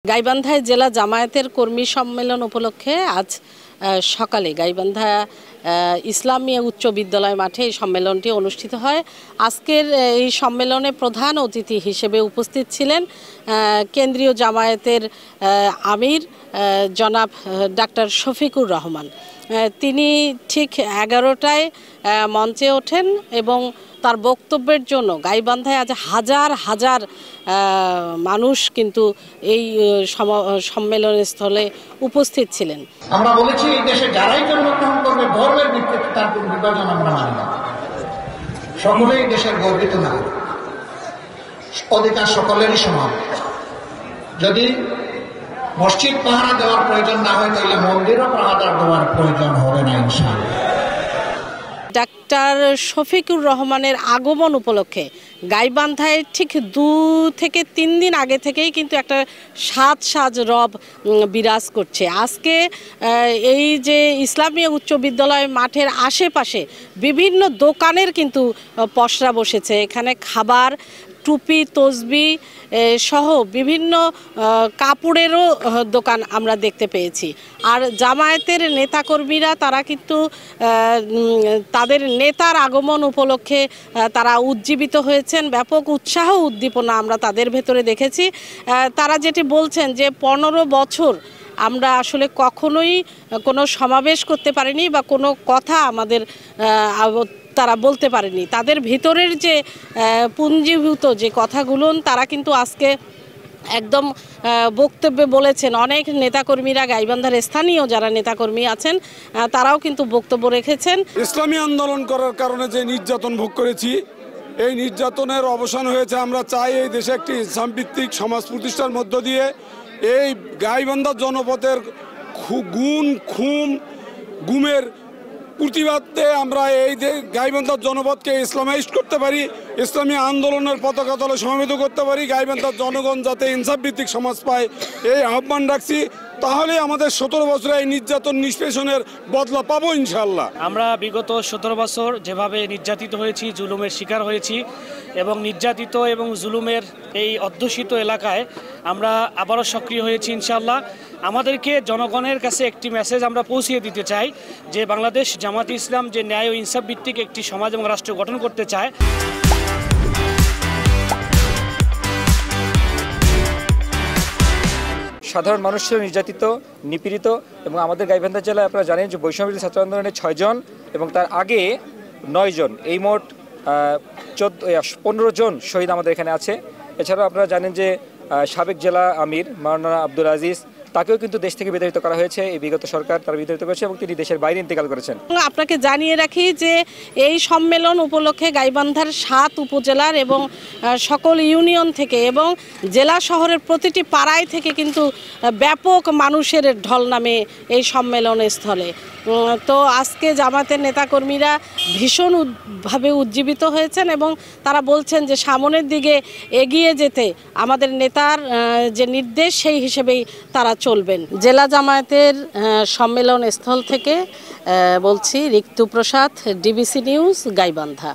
গাইবান্ধায় জেলা জামায়াতের কর্মী সম্মেলন উপলক্ষে আজ সকালে গাইবান্ধা ইসলামিয়া উচ্চ বিদ্যালয় মাঠে এই সম্মেলনটি অনুষ্ঠিত হয়। আজকের এই সম্মেলনে প্রধান অতিথি হিসেবে উপস্থিত ছিলেন কেন্দ্রীয় জামায়াতের আমির জনাব ডাক্তার শফিকুর রহমান। তিনি ঠিক 11টায় মঞ্চে ওঠেন এবং তার বক্তব্যের জন্য গাইবান্ধায় আজ হাজার হাজার মানুষ কিন্তু এই সম্মেলনের স্থলে উপস্থিত ছিলেন। আমরা বলেছি এই দেশে যারাই জন্মগ্রহণ করবে ধর্মের ভিত্তিতে তার কোনো বিভাজন আমরা মানি না। সকলেই দেশের গর্বিত না, অধিকার সকলেরই সমান। যদি মসজিদ পাহারা দেওয়ার প্রয়োজন না হয় তাহলে মন্দিরও পাহারা দেওয়ার প্রয়োজন হবে না ইনশাআল্লাহ। ডাক্তার শফিকুর রহমানের আগমন উপলক্ষে গাইবান্ধায় ঠিক 2 থেকে 3 দিন আগে থেকেই কিন্তু একটা সাজ রব বিরাজ করছে। আজকে এই যে ইসলামিয়া উচ্চ বিদ্যালয় মাঠের আশেপাশে বিভিন্ন দোকানের কিন্তু পসরা বসেছে। এখানে খাবার, টুপি, তসবি সহ বিভিন্ন কাপড়েরও দোকান আমরা দেখতে পেয়েছি। আর জামায়াতের নেতাকর্মীরা তারা কিন্তু তাদের নেতার আগমন উপলক্ষে তারা উজ্জীবিত হয়েছেন। ব্যাপক উৎসাহ উদ্দীপনা আমরা তাদের ভেতরে দেখেছি। তারা যেটি বলছেন যে 15 বছর আমরা আসলে কখনোই কোনো সমাবেশ করতে পারিনি বা কোনো কথা আমাদের তারা বলতে পারেনি। তাদের ভিতরের যে পুঞ্জীভূত যে কথাগুলো তারা কিন্তু আজকে একদম বক্তব্যে বলেছেন। অনেক নেতাকর্মীরা গাইবান্ধার স্থানীয় যারা নেতাকর্মী আছেন তারাও কিন্তু বক্তব্য রেখেছেন। ইসলামী আন্দোলন করার কারণে যে নির্যাতন ভোগ করেছি, এই নির্যাতনের অবসান হয়েছে। আমরা চাই এই দেশে একটি ইসলামভিত্তিক সমাজ প্রতিষ্ঠার মধ্য দিয়ে এই গাইবান্ধা জনপদের গুমের প্রতিবাদে আমরা এই গাইবান্ধার জনপদকে ইসলামাইজ করতে পারি, ইসলামী আন্দোলনের পতাকা তলে সমবেত করতে পারি, গাইবান্ধার জনগণ যাতে ইনসাফভিত্তিক সমাজ পায় এই আহ্বান রাখছি। তাহলে আমাদের 17 বছরে এই নির্যাতন নিষ্পেষণের বদলা পাবো ইনশাআল্লাহ। আমরা বিগত 17 বছর যেভাবে নির্যাতিত হয়েছি, জুলুমের শিকার হয়েছি এবং নির্যাতিত এবং জুলুমের এই অধ্যুষিত এলাকায় আমরা আবারও সক্রিয় হয়েছি ইনশাআল্লাহ। আমাদেরকে জনগণের কাছে একটি মেসেজ আমরা পৌঁছিয়ে দিতে চাই যে বাংলাদেশ জামায়াতে ইসলাম যে ন্যায় ও ইনসাফ ভিত্তিক একটি সমাজ এবং রাষ্ট্র গঠন করতে চায়। সাধারণ মানুষ ছিল নির্যাতিত, নিপীড়িত এবং আমাদের গাইবান্ধা জেলায় আপনারা জানেন যে বৈষম্যবিরোধী ছাত্র আন্দোলনে 6 জন এবং তার আগে 9 জন, এই মোট 15 জন শহীদ আমাদের এখানে আছে। এছাড়াও আপনারা জানেন যে সাবেক জেলা আমির মাওলানা আব্দুল আজিজ, তাকেও কিন্তু দেশ থেকে বিতাড়িত করা হয়েছে। এই বিগত সরকার তারা বিতাড়িত করেছে এবং তিনি দেশের বাইরে ইন্তেকাল করেছেন। আপনাকে জানিয়ে রাখি যে এই সম্মেলন উপলক্ষে গাইবান্ধার 7 উপজেলার এবং সকল ইউনিয়ন থেকে এবং জেলা শহরের প্রতিটি পাড়ায় থেকে কিন্তু ব্যাপক মানুষের ঢল নামে এই সম্মেলন স্থলে। তো আজকে জামাতের নেতাকর্মীরা ভীষণভাবে উজ্জীবিত হয়েছেন এবং তারা বলছেন যে সামনের দিকে এগিয়ে যেতে আমাদের নেতার যে নির্দেশ সেই হিসেবেই তারা চলবেন। জেলা জামায়াতের সম্মেলন স্থল থেকে বলছি ঋতু প্রসাদ, ডিবিসি নিউজ, গাইবান্ধা।